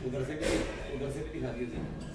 उधर से भी दिखा दीजिए।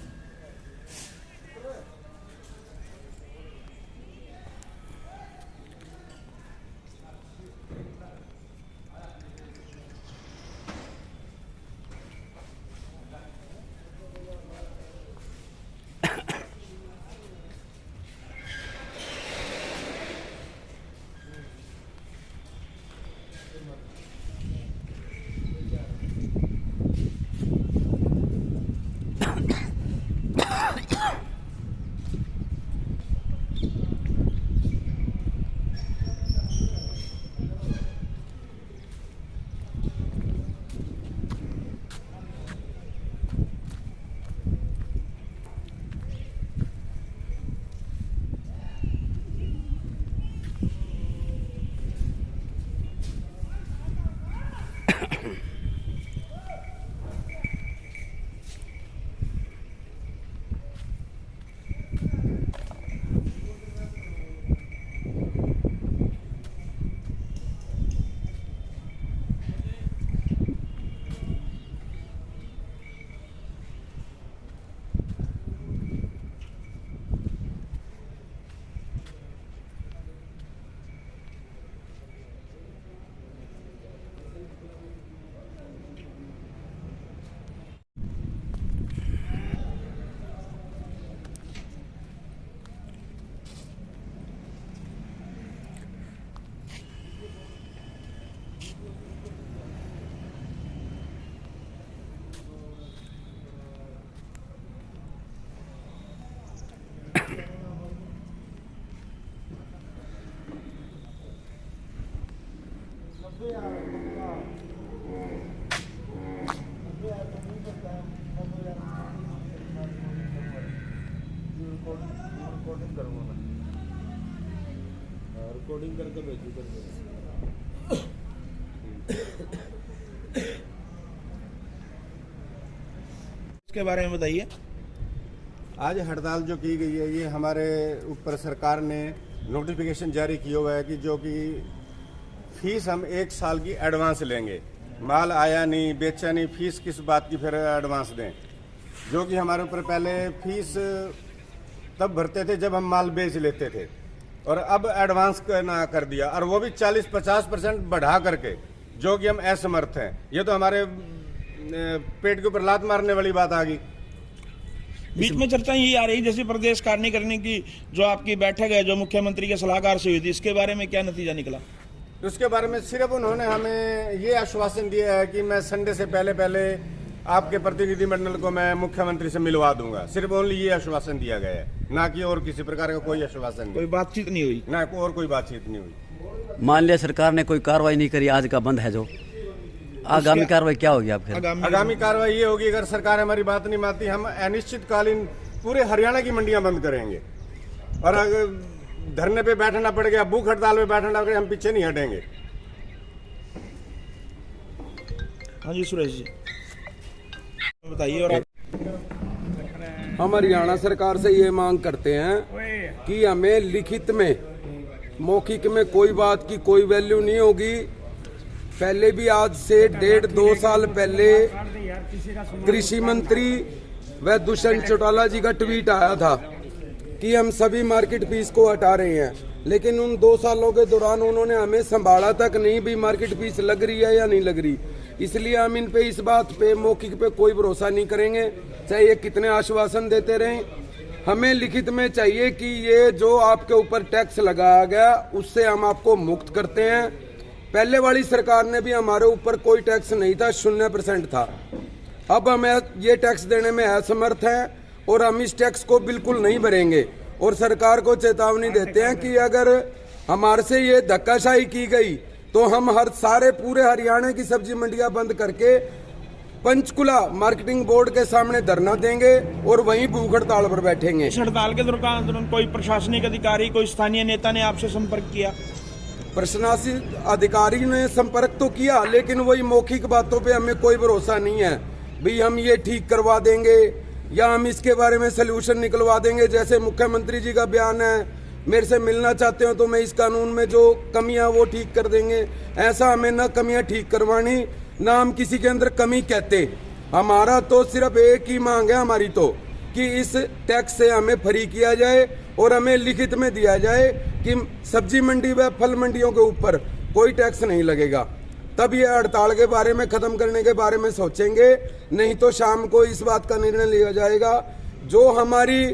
रिकॉर्डिंग करके भेजू करके। इसके बारे में बताइए। आज हड़ताल जो की गई है, ये हमारे ऊपर सरकार ने नोटिफिकेशन जारी किया हुआ है कि जो कि फीस हम 1 साल की एडवांस लेंगे। माल आया नहीं, बेचा नहीं, फीस किस बात की फिर एडवांस दें। जो कि हमारे ऊपर पहले फीस तब भरते थे जब हम माल बेच लेते थे, और अब एडवांस ना कर दिया, और वो भी 40-50% बढ़ा करके, जो कि हम असमर्थ हैं। ये तो हमारे पेट के ऊपर लात मारने वाली बात आ गई। बीच में चर्चा ये आ रही जैसे प्रदेश कार्य करने की जो आपकी बैठक है, जो मुख्यमंत्री के सलाहकार से हुई थी, इसके बारे में क्या नतीजा निकला? उसके बारे में सिर्फ उन्होंने हमें ये आश्वासन दिया है कि मैं संडे से पहले आपके प्रतिनिधिमंडल को मैं मुख्यमंत्री से मिलवा दूंगा। सिर्फ ओनली ये आश्वासन दिया गया है, ना कि और किसी प्रकार का कोई आश्वासन नहीं। कोई बातचीत नहीं हुई? ना और कोई बातचीत नहीं हुई। मान लिया सरकार ने कोई कार्रवाई नहीं करी, आज का बंद है, जो आगामी कार्रवाई क्या होगी आपके? आगामी कार्रवाई ये होगी, अगर सरकार हमारी बात नहीं मानती, हम अनिश्चितकालीन पूरे हरियाणा की मंडियां बंद करेंगे। और अगर धरने पे बैठना पड़ गया, भूख हड़ताल पे बैठना पड़ गया, हम पीछे नहीं हटेंगे। हाँ जी सुरेश जी बताइए। और हम हरियाणा सरकार से ये मांग करते हैं कि हमें लिखित में, मौखिक में कोई बात की कोई वैल्यू नहीं होगी। पहले भी आज से 1.5-2 साल पहले कृषि मंत्री व दुष्यंत चौटाला जी का ट्वीट आया था कि हम सभी मार्केट फीस को हटा रहे हैं, लेकिन उन 2 सालों के दौरान उन्होंने हमें संभाला तक नहीं भी मार्केट फीस लग रही है या नहीं लग रही। इसलिए हम इन पे इस बात पे मौखिक पे कोई भरोसा नहीं करेंगे, चाहे ये कितने आश्वासन देते रहें। हमें लिखित में चाहिए कि ये जो आपके ऊपर टैक्स लगाया गया उससे हम आपको मुक्त करते हैं। पहले वाली सरकार ने भी हमारे ऊपर कोई टैक्स नहीं था, 0% था। अब हमें ये टैक्स देने में असमर्थ हैं और हम इस टैक्स को बिल्कुल नहीं भरेंगे। और सरकार को चेतावनी देते हैं कि अगर हमारे से ये धक्काशाही की गई तो हम सारे पूरे हरियाणा की सब्जी मंडियां बंद करके पंचकुला मार्केटिंग बोर्ड के सामने धरना देंगे और वहीं भूख हड़ताल पर बैठेंगे। इस हड़ताल के दौरान कोई प्रशासनिक अधिकारी, कोई स्थानीय नेता ने आपसे संपर्क किया? प्रशासनिक अधिकारी ने संपर्क तो किया, लेकिन वही मौखिक बातों पे हमें कोई भरोसा नहीं है भाई हम ये ठीक करवा देंगे या हम इसके बारे में सलूशन निकलवा देंगे। जैसे मुख्यमंत्री जी का बयान है, मेरे से मिलना चाहते हो तो मैं इस कानून में जो कमियां वो ठीक कर देंगे। ऐसा हमें ना कमियां ठीक करवानी, ना हम किसी के अंदर कमी कहते। हमारा तो सिर्फ एक ही मांग है हमारी तो कि इस टैक्स से हमें फ्री किया जाए और हमें लिखित में दिया जाए कि सब्जी मंडी व फल मंडियों के ऊपर कोई टैक्स नहीं लगेगा। तब ये हड़ताल के बारे में खत्म करने के बारे में सोचेंगे, नहीं तो शाम को इस बात का निर्णय लिया जाएगा। जो हमारी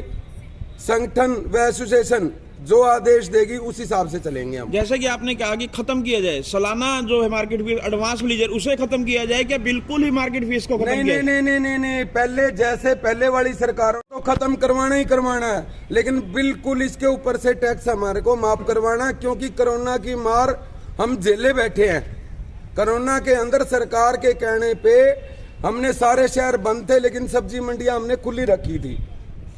संगठन व एसोसिएशन जो आदेश देगी उस हिसाब से चलेंगे हम। जैसे कि आपने कहा कि खत्म किया जाए सालाना जो है मार्केट फीस एडवांस लीजिए उसे खत्म किया जाए, क्या बिल्कुल ही मार्केट फीस को खत्म नहीं किया नहीं नहीं नहीं नहीं, पहले जैसे पहले वाली सरकारों को खत्म करवाना ही करवाना है, लेकिन बिल्कुल इसके ऊपर से टैक्स हमारे को माफ करवाना, क्योंकि कोरोना की मार हम झेले बैठे हैं। कोरोना के अंदर सरकार के कहने पे हमने सारे शहर बंद थे, लेकिन सब्जी मंडियां हमने खुली रखी थी।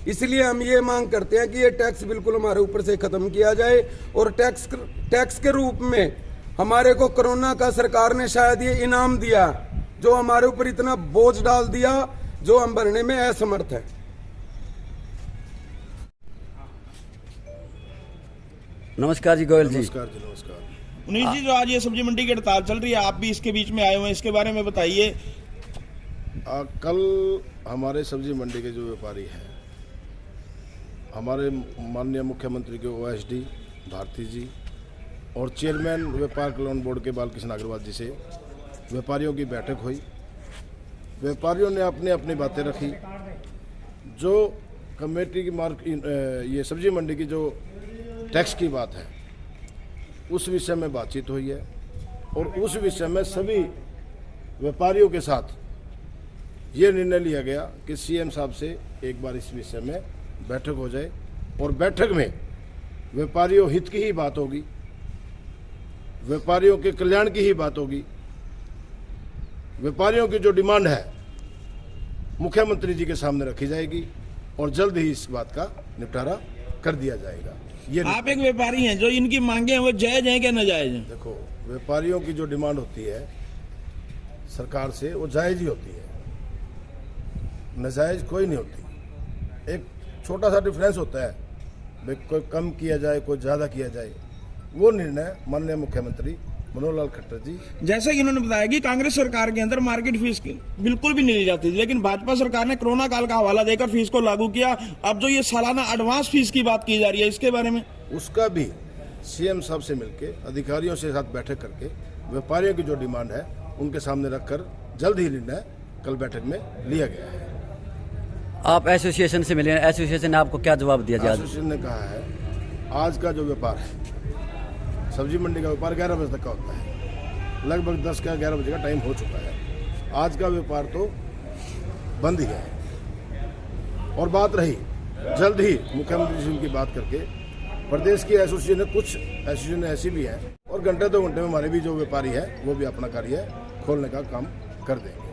इसलिए हम ये मांग करते हैं कि ये टैक्स बिल्कुल हमारे ऊपर से खत्म किया जाए और टैक्स के रूप में हमारे को कोरोना का सरकार ने शायद ये इनाम दिया, जो हमारे ऊपर इतना बोझ डाल दिया जो हम भरने में असमर्थ है। नमस्कार जी गोयल जी। नमस्कार जी, नमस्कार। उन्नीस जी, जो आज ये सब्जी मंडी की हड़ताल चल रही है, आप भी इसके बीच में आए हुए हैं, इसके बारे में बताइए। कल हमारे सब्जी मंडी के जो व्यापारी हैं, हमारे माननीय मुख्यमंत्री के OSD भारती जी और चेयरमैन व्यापार कल्याण बोर्ड के बालकृष्ण अग्रवाल जी से व्यापारियों की बैठक हुई। व्यापारियों ने अपनी अपनी बातें रखी। जो कमेटी की ये सब्जी मंडी की जो टैक्स की बात है उस विषय में बातचीत हुई है और उस विषय में सभी व्यापारियों के साथ ये निर्णय लिया गया कि CM साहब से एक बार इस विषय में बैठक हो जाए और बैठक में व्यापारियों हित की ही बात होगी, व्यापारियों के कल्याण की ही बात होगी। व्यापारियों की जो डिमांड है मुख्यमंत्री जी के सामने रखी जाएगी और जल्द ही इस बात का निपटारा कर दिया जाएगा। ये आप एक व्यापारी हैं, जो इनकी मांगे हैं वो जायज हैं क्या नाजायज हैं? देखो, व्यापारियों की जो डिमांड होती है सरकार से वो जायज ही होती है, नाजायज कोई नहीं होती। एक छोटा सा डिफरेंस होता है, भाई कोई कम किया जाए कोई ज़्यादा किया जाए, वो निर्णय माननीय मुख्यमंत्री मनोहर लाल खट्टर जी। जैसे कि इन्होंने बताया कि कांग्रेस सरकार के अंदर मार्केट फीस बिल्कुल भी नहीं ली जाती थी, लेकिन भाजपा सरकार ने कोरोना काल का हवाला देकर फीस को लागू किया। अब जो ये सालाना एडवांस फीस की बात की जा रही है, इसके बारे में उसका भी CM साहब से मिलके अधिकारियों से साथ बैठक करके व्यापारियों की जो डिमांड है उनके सामने रखकर जल्द ही निर्णय कल बैठक में लिया गया है। आप एसोसिएशन से मिले, एसोसिएशन ने आपको क्या जवाब दिया जी? एसोसिएशन ने कहा है आज का जो व्यापार है, सब्जी मंडी का व्यापार 11 बजे तक का होता है, लगभग 10 का 11 बजे का टाइम हो चुका है। आज का व्यापार तो बंद ही है और बात रही जल्द ही मुख्यमंत्री जी की बात करके प्रदेश की एसोसिएशन, कुछ एसोसिएशन ऐसी भी है और घंटे 2 घंटे में हमारे भी जो व्यापारी है वो भी अपना कार्य खोलने का काम कर देंगे।